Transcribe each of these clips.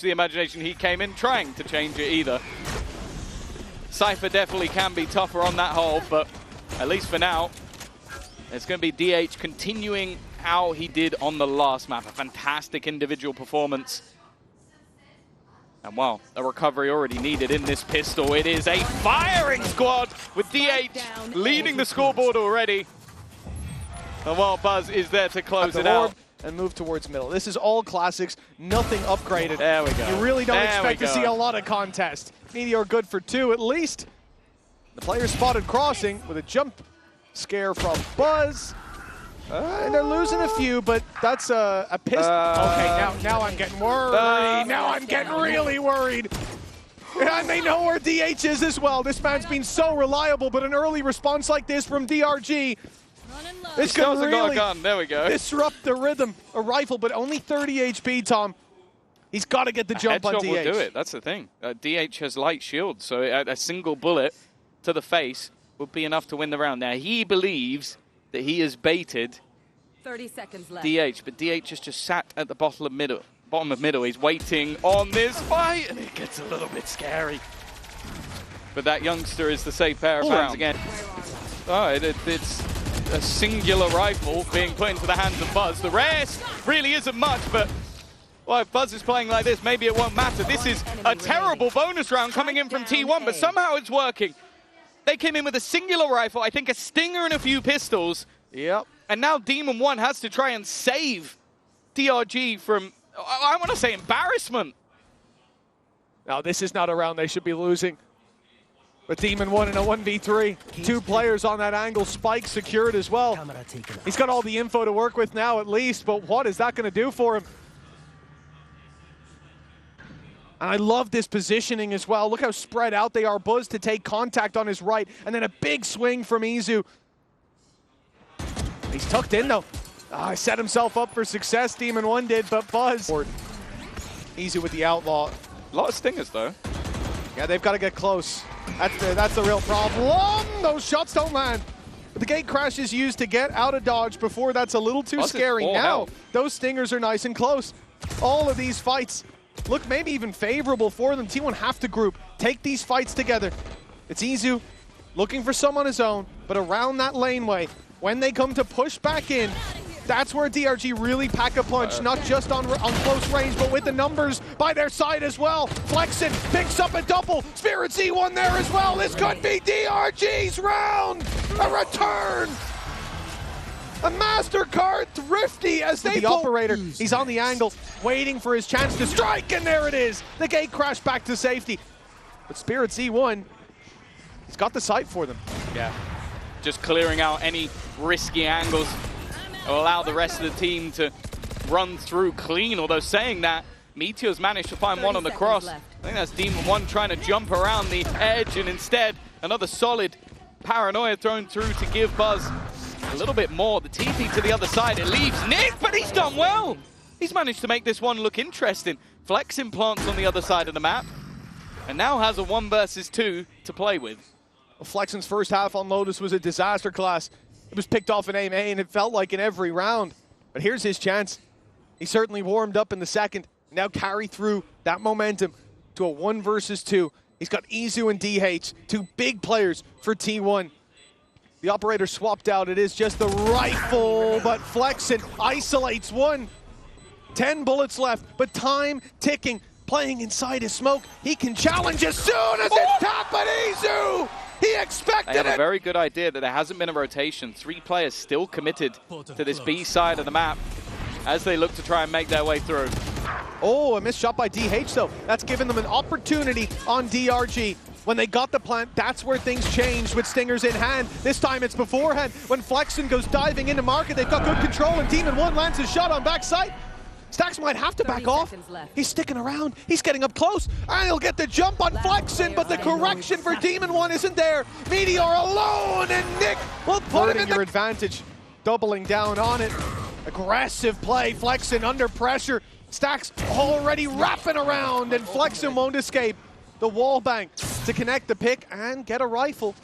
the imagination he came in trying to change it either. Cypher definitely can be tougher on that hole, but at least for now, it's going to be DH continuing how he did on the last map. A fantastic individual performance. And wow, a recovery already needed in this pistol. It is a firing squad with DH leading the scoreboard already. And while BuZz is there to close it out. And move towards middle. This is all classics, nothing upgraded. There we go. You really don't expect to see a lot of contest. Meteor good for 2 at least. The player spotted crossing with a jump scare from BuZz. And they're losing a few, but that's a pistol. Okay, now I'm getting worried. Now I'm getting really worried. And they know where DH is as well. This man's been so reliable, but an early response like this from DRG, this could really there we go. disrupt the rhythm. A rifle, but only 30 HP, Tom. He's got to get the jump on DH. Will do it. That's the thing. DH has light shield, so a single bullet to the face would be enough to win the round. Now, he believes that he has baited 30 seconds left. DH, but DH has just sat at the bottom of middle. He's waiting on this fight, and it gets a little bit scary. But that youngster is the safe pair of hands again. Oh, it's a singular rifle being put into the hands of BuZz. The rest really isn't much, but well, if BuZz is playing like this, maybe it won't matter. This is a terrible bonus round coming in from T1, but somehow it's working. They came in with a singular rifle, I think a stinger and a few pistols. Yep. And now Demon 1 has to try and save DRG from, I want to say, embarrassment. Now, this is not a round they should be losing. But Demon 1 in a 1v3. 2 players on that angle. Spike secured as well. He's got all the info to work with now at least, but what is that going to do for him? And I love this positioning as well. Look how spread out they are. BuZz to take contact on his right, and then a big swing from Izu. He's tucked in though. Set himself up for success, Demon 1 did, but BuZz. Izu with the outlaw. A lot of stingers though. Yeah, they've got to get close. That's the real problem. Those shots don't land. But the gate crash is used to get out of dodge before. That's a little too scary. Now, those stingers are nice and close. All of these fights look maybe even favorable for them. T1 have to group, take these fights together. It's Izu looking for some on his own, but around that laneway, when they come to push back in, that's where DRG really pack a punch, not just on close range, but with the numbers by their side as well. Flexin picks up a double. Spirit Z1 there as well. This could be DRG's round. A return. A MasterCard Thrifty as they pull. The operator, he's on the angle, waiting for his chance to strike, and there it is. The gate crash back to safety. But Spirit Z1, he's got the sight for them. Yeah, just clearing out any risky angles. Will allow the rest of the team to run through clean, although saying that, Meteor's managed to find one on the cross. I think that's Demon 1 trying to jump around the edge, and instead, another solid paranoia thrown through to give BuZz a little bit more. The TP to the other side, it leaves Nicc, but he's done well. He's managed to make this one look interesting. Flex implants on the other side of the map, and now has a 1 versus 2 to play with. Well, Flexen's first half on Lotus was a disaster class. It was picked off in aim A, and it felt like in every round. But here's his chance. He certainly warmed up in the second. Now carry through that momentum to a 1 versus 2. He's got Izu and DH, 2 big players for T1. The operator swapped out. It is just the rifle, but Flexen isolates 1. 10 bullets left, but time ticking. Playing inside his smoke. He can challenge as soon as it's tapped, but Izu! He expected it! They have a very good idea that there hasn't been a rotation. 3 players still committed to this B side of the map as they look to try and make their way through. Oh, a missed shot by DH though. That's given them an opportunity on DRG. When they got the plant, that's where things changed with stingers in hand. This time it's beforehand. When Flexen goes diving into market, they've got good control, and Demon 1 lands his shot on backside. Stax might have to back off. He's sticking around. He's getting up close. And he'll get the jump on Flexen, but the correction for Demon 1 isn't there. Meteor alone, and Nicc will put him in your advantage. Doubling down on it. Aggressive play. Flexen under pressure. Stax already wrapping around, and Flexen won't escape. The wall bang to connect the pick and get a rifle.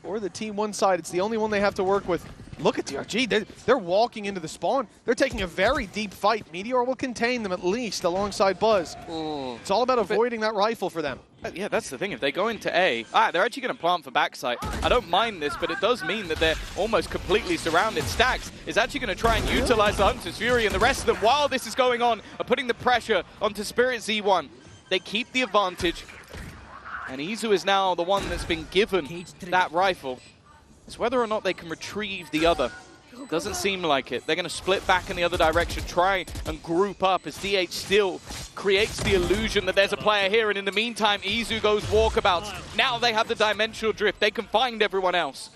For the T1 side, it's the only one they have to work with. look at DRG. They're walking into the spawn. They're taking a very deep fight. Meteor will contain them at least alongside BuZz. It's all about avoiding that rifle for them. Yeah, that's the thing. If they go into A, they're actually going to plant for backside. I don't mind this, but it does mean that they're almost completely surrounded. Stax is actually going to try and utilize the Hunter's Fury, and the rest of them, while this is going on, are putting the pressure onto Spirit Z1. They keep the advantage, and Izu is now the one that's been given that rifle. It's whether or not they can retrieve the other. Doesn't seem like it. They're going to split back in the other direction, try and group up as DH still creates the illusion that there's a player here, and in the meantime, Izu goes walkabouts. Now they have the dimensional drift. They can find everyone else.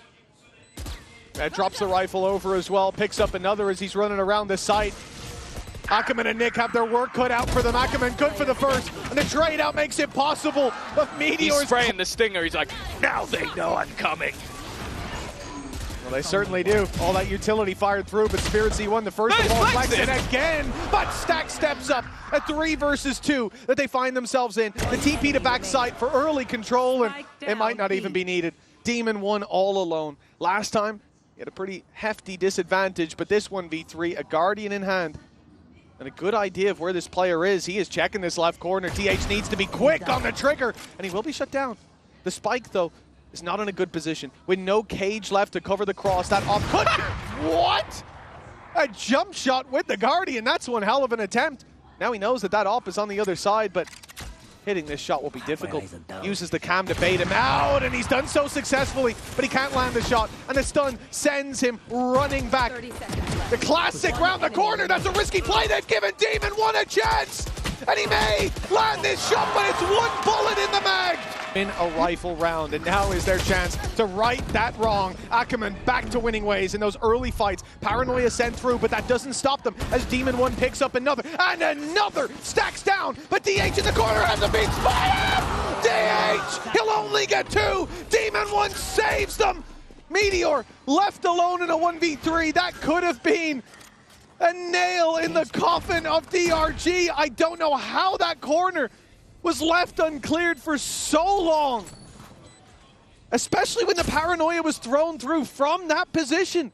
Drops the rifle over as well, picks up another as he's running around the site. Akeman and Nicc have their work cut out for them. Akeman good for the first, and the trade out makes it possible, but Meteor's He's spraying the stinger. He's like, now they know I'm coming. Well, they certainly do. All that utility fired through, but Spirit Z1 the first of all flexing again. But stax steps up at 3 versus 2 that they find themselves in. The TP to backside for early control, and it might not even be needed. Demon won all alone. Last time, he had a pretty hefty disadvantage, but this 1v3, a Guardian in hand. And a good idea of where this player is. He is checking this left corner. DH needs to be quick on the trigger, and he will be shut down. The spike, though, is not in a good position. With no cage left to cover the cross, that off could... What? A jump shot with the Guardian. That's one hell of an attempt. Now he knows that that op is on the other side, but hitting this shot will be difficult. Uses the cam to bait him out, and he's done so successfully, but he can't land the shot, and the stun sends him running back. The classic round the corner. That's a risky play. They've given Demon One a chance, and he may land this shot, but it's one bullet in the mag. In a rifle round, and now is their chance to right that wrong. Akeman back to winning ways in those early fights. Paranoia sent through, but that doesn't stop them as Demon One picks up another, and another stacks down, but DH in the corner has a beat spot. DH, he'll only get 2. Demon One saves them. Meteor left alone in a 1v3. That could have been a nail in the coffin of DRG. I don't know how that corner was left uncleared for so long, especially when the Paranoia was thrown through from that position.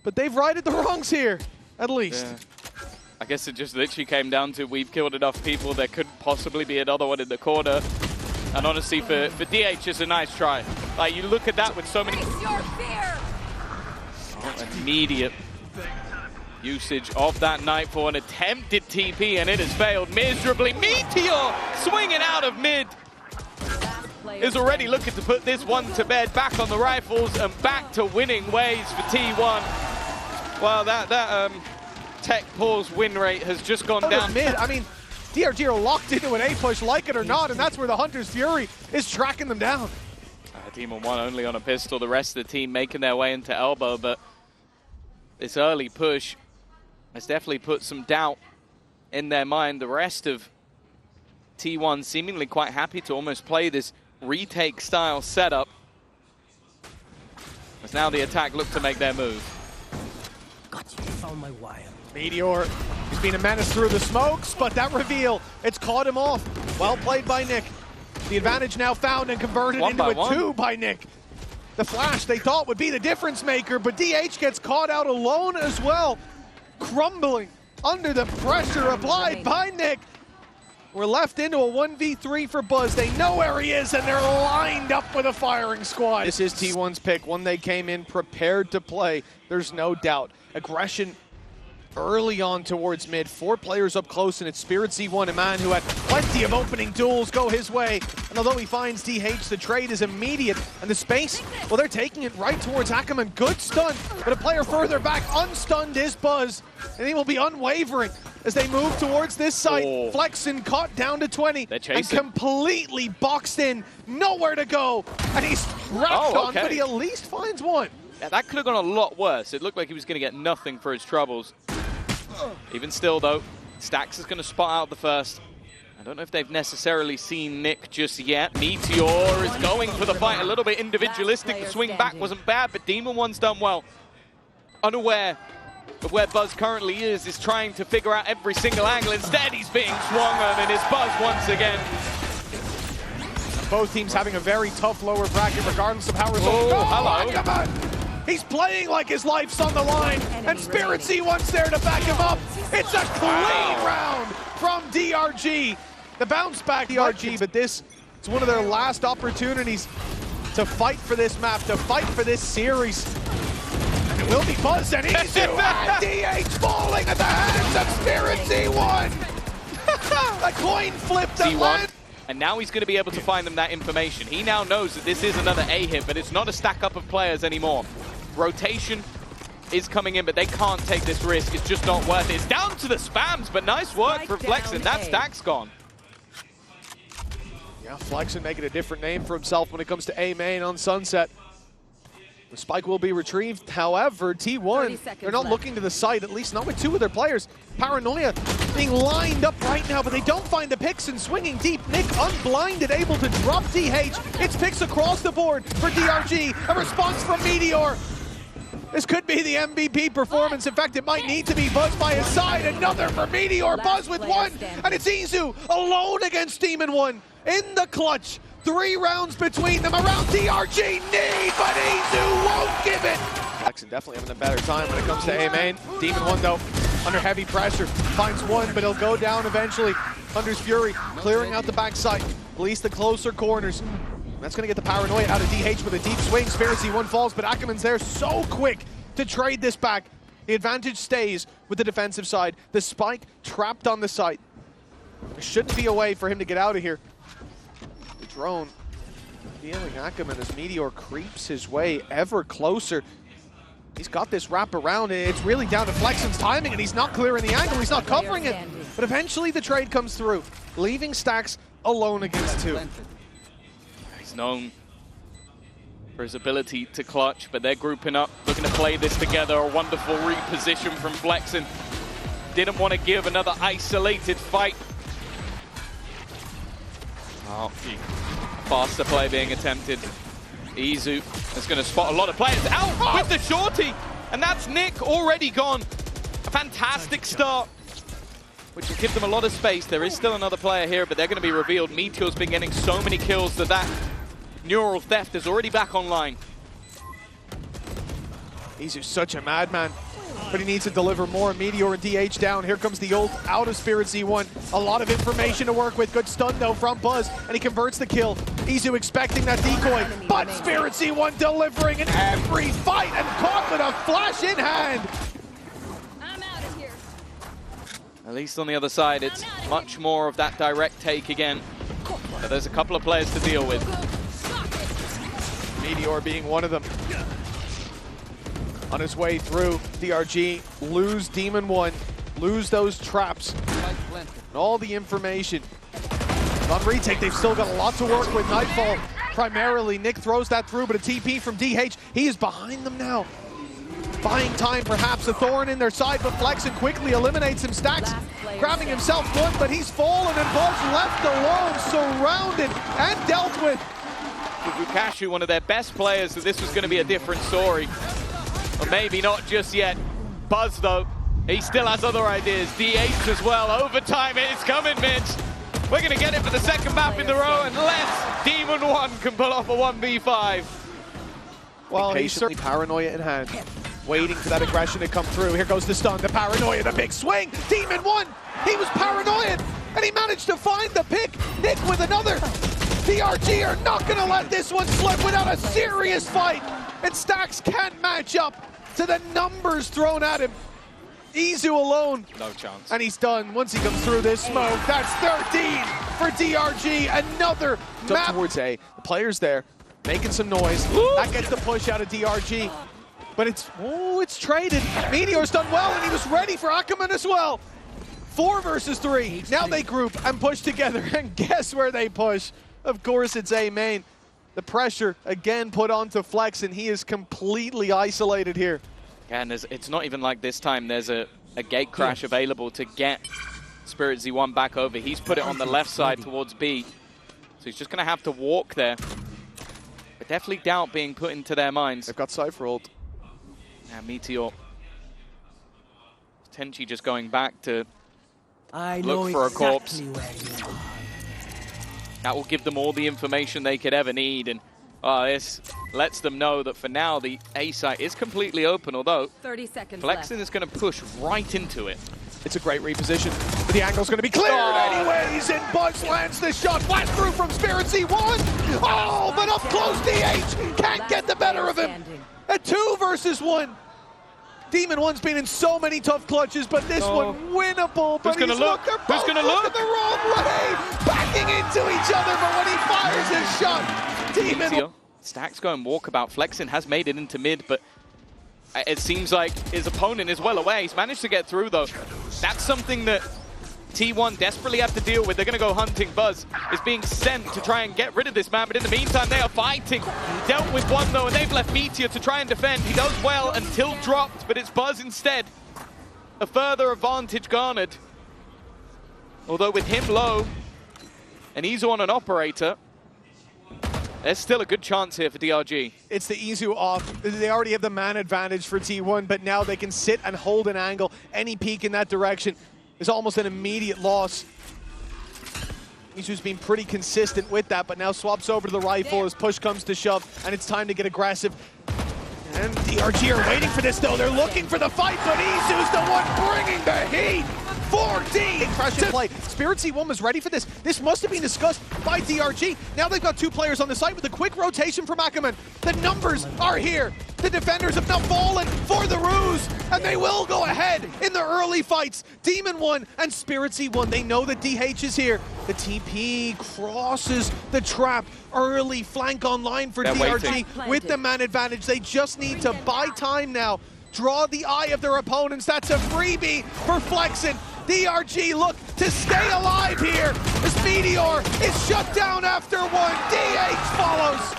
But they've righted the wrongs here, at least. Yeah. I guess it just literally came down to we've killed enough people, there could possibly be another one in the corner. And honestly, for DH, it's a nice try. Like, you look at that with so many... Immediate usage of that Nightfall, an attempted TP, and it has failed miserably. Meteor swinging out of mid is already looking to put this one to bed, back on the rifles and back to winning ways for T1. Well, that tech pause win rate has just gone down. Mid, I mean, DRG are locked into an A push, like it or not, and that's where the Hunter's Fury is tracking them down. Demon One only on a pistol, the rest of the team making their way into elbow, but this early push has definitely put some doubt in their mind. The rest of T1 seemingly quite happy to almost play this retake style setup, as now the attack look to make their move. Gotcha, found my wire. Meteor, he's been a menace through the smokes, but that reveal, it's caught him off. Well played by Nicc. The advantage now found and converted into a 2 by Nicc. The flash they thought would be the difference maker, but DH gets caught out alone as well. Crumbling under the pressure applied by Nicc. We're left into a 1v3 for BuZz. They know where he is, and they're lined up with a firing squad. This is T1's pick, one they came in prepared to play. There's no doubt. Aggression early on towards mid. 4 players up close, and it's Spirit Z1, a man who had plenty of opening duels go his way. And although he finds DH, the trade is immediate. And the space, well, they're taking it right towards Akeman. Good stun, but a player further back, unstunned is BuZz. And he will be unwavering as they move towards this site. Oh. Flexen caught down to 20 and completely boxed in. Nowhere to go. And he's wrapped on, but he at least finds one. Yeah, that could have gone a lot worse. It looked like he was going to get nothing for his troubles. Even still, though, stax is going to spot out the first. I don't know if they've necessarily seen Nicc just yet. Meteor is going for the fight, a little bit individualistic. The swing back wasn't bad, but Demon One's done well. Unaware of where BuZz currently is trying to figure out every single angle. Instead, he's being swung on, and it's BuZz once again. Both teams having a very tough lower bracket, regardless of how results go. Hello. Come on. He's playing like his life's on the line, and Spirit Z1's there to back him up. It's a clean round from DRG. The bounce back DRG, but this is one of their last opportunities to fight for this map, to fight for this series. And it will be BuZz and Izu and DH falling at the hands of Spirit Z1. A coin flip that lands. And now he's going to be able to find them that information. He now knows that this is another A hit, but it's not a stack up of players anymore. Rotation is coming in, but they can't take this risk. It's just not worth it. It's down to the spams, but nice work from Flexen. That stack's gone. Yeah, Flexen making a different name for himself when it comes to A main on Sunset. The spike will be retrieved. However, T1, they're not looking to the site, at least not with two of their players. Paranoia being lined up right now, but they don't find the picks and swinging deep. Nicc unblinded, able to drop DH. It's picks across the board for DRG. A response from Meteor. This could be the MVP performance. In fact, it might need to be BuZz by his side. Another for Meteor. BuZz with one, and it's Izu alone against Demon One in the clutch. 3 rounds between them around DRG need, but Izu won't give it. Flexen definitely having a better time when it comes to A main. Demon One though, under heavy pressure, finds one, but he'll go down eventually. Hunter's Fury clearing out the backside, at least the closer corners. That's gonna get the Paranoia out of DH with a deep swing. Spirit Z1 falls, but Akeman's there so quick to trade this back. The advantage stays with the defensive side. The spike trapped on the site. There shouldn't be a way for him to get out of here. The drone feeling Akeman as Meteor creeps his way ever closer. He's got this wrap around. It's really down to Flexen's timing, and he's not clearing the angle. He's not covering it. But eventually the trade comes through, leaving stax alone against 2. He's known for his ability to clutch, but they're grouping up, looking to play this together. A wonderful reposition from Flexen. Didn't want to give another isolated fight. Oh, faster play being attempted. Izu is going to spot a lot of players out with the shorty, and that's Nicc already gone. A fantastic start, which will give them a lot of space. There is still another player here, but they're going to be revealed. Meteor's been getting so many kills that neural theft is already back online. Izu's such a madman, but he needs to deliver more. Meteor and DH down. Here comes the ult out of Spirit Z1. A lot of information to work with. Good stun though from BuZz, and he converts the kill. Izu expecting that decoy, but Spirit Z1 delivering in every fight and caught with a flash in hand. I'm out of here. At least on the other side, it's much more of that direct take again. But there's a couple of players to deal with. Meteor being one of them. On his way through, DRG lose Demon One, lose those traps, and all the information. On retake, they've still got a lot to work with. Nightfall, primarily. Nicc throws that through, but a TP from DH. He is behind them now. Buying time, perhaps a thorn in their side, but Flexen quickly eliminates him. stax, grabbing himself one, but he's fallen, and BuZz left alone, surrounded, and dealt with. With Bukashu, one of their best players, so this was going to be a different story. Or maybe not just yet. BuZz, though, he still has other ideas. DH as well. Overtime, it's coming, Mitch. We're going to get it for the second map in the row, unless Demon One can pull off a 1v5. Well, he's certainly Paranoia in hand, waiting for that aggression to come through. Here goes the stun, the Paranoia, the big swing. Demon One, he was paranoid, and he managed to find the pick. Nicc with another. DRG are not going to let this one slip without a serious fight. And stax can't match up to the numbers thrown at him. Izu alone. No chance. And he's done once he comes through this smoke. That's 13 for DRG. Another map. Towards A. The player's there, making some noise. That gets the push out of DRG. But it's traded. Meteor's done well, and he was ready for Akeman as well. 4 versus 3. Now they group and push together. And guess where they push? Of course, it's A main. The pressure, again, put onto Flex, and he is completely isolated here. Yeah, and it's not even like this time there's a gate crash available to get Spirit Z1 back over. He's put it on the left side towards B. So he's just going to have to walk there. But definitely doubt being put into their minds. They've got Cypher ult. Yeah, Meteor. Tenchi just going back to look for a corpse. That will give them all the information they could ever need. And this lets them know that for now the A site is completely open, although 30 seconds Flexen is going to push right into it. It's a great reposition, but the angle's going to be cleared anyways, and BuZz lands the shot. Flash through from Spirit Z1. Oh, but up close, DH can't get the better of him. A 2 versus 1. Demon One's been in so many tough clutches, but this one winnable. But Who's gonna look? Who's going to look? The wrong way, backing into each other, but when he fires his shot, Demon... Stax going walkabout. Flexen has made it into mid, but it seems like his opponent is well away. He's managed to get through, though. That's something that T1 desperately have to deal with. They're going to go hunting. BuZz is being sent to try and get rid of this man, but in the meantime, they are fighting. Dealt with one, though, and they've left Meteor to try and defend. He does well until dropped, but it's BuZz instead. A further advantage garnered. Although with him low, and he's on an operator, there's still a good chance here for DRG. It's the Izu off. They already have the man advantage for T1, but now they can sit and hold an angle. Any peek in that direction is almost an immediate loss. Izu's been pretty consistent with that, but now swaps over to the rifle as push comes to shove, and it's time to get aggressive. And DRG are waiting for this, though. They're looking for the fight, but Izu's the one bringing the heat. 4D! Crash in play. Spirit Z1 was ready for this. This must have been discussed by DRG. Now they've got 2 players on the site with a quick rotation from Akeman. The numbers are here. The defenders have now fallen for the ruse, and they will go ahead in the early fights. Demon 1 and Spirit Z1, they know that DH is here. The TP crosses the trap. Early flank online for DRG with the man advantage. They just need to buy time now. Draw the eye of their opponents. That's a freebie for Flexen. DRG look to stay alive here as Meteor is shut down after 1. DH follows.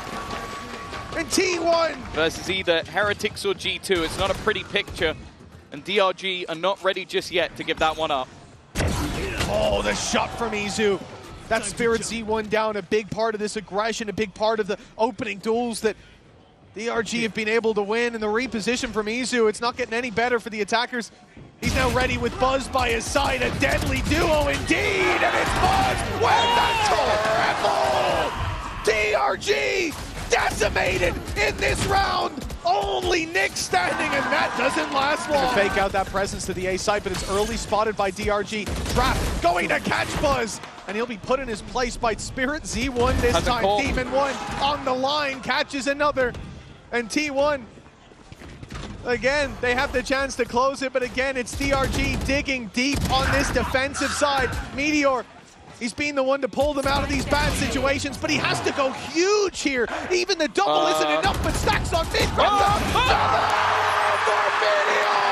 And T1 versus either Heretics or G2. It's not a pretty picture, and DRG are not ready just yet to give that one up. Oh, the shot from Izu. That Spirit Z1 down, a big part of this aggression, a big part of the opening duels that DRG have been able to win, and the reposition from Izu, it's not getting any better for the attackers. He's now ready with BuZz by his side, a deadly duo indeed, and it's BuZz with the triple! DRG decimated in this round! Only Nicc standing, and that doesn't last long. To fake out that presence to the A side, but it's early spotted by DRG. Trap going to catch BuZz, and he'll be put in his place by Spirit Z1 this time. Demon 1 on the line, catches another, and T1, again, they have the chance to close it, but again, it's DRG digging deep on this defensive side. Meteor, he's been the one to pull them out of these bad situations, but he has to go huge here. Even the double isn't enough, but stax on mid. For Meteor!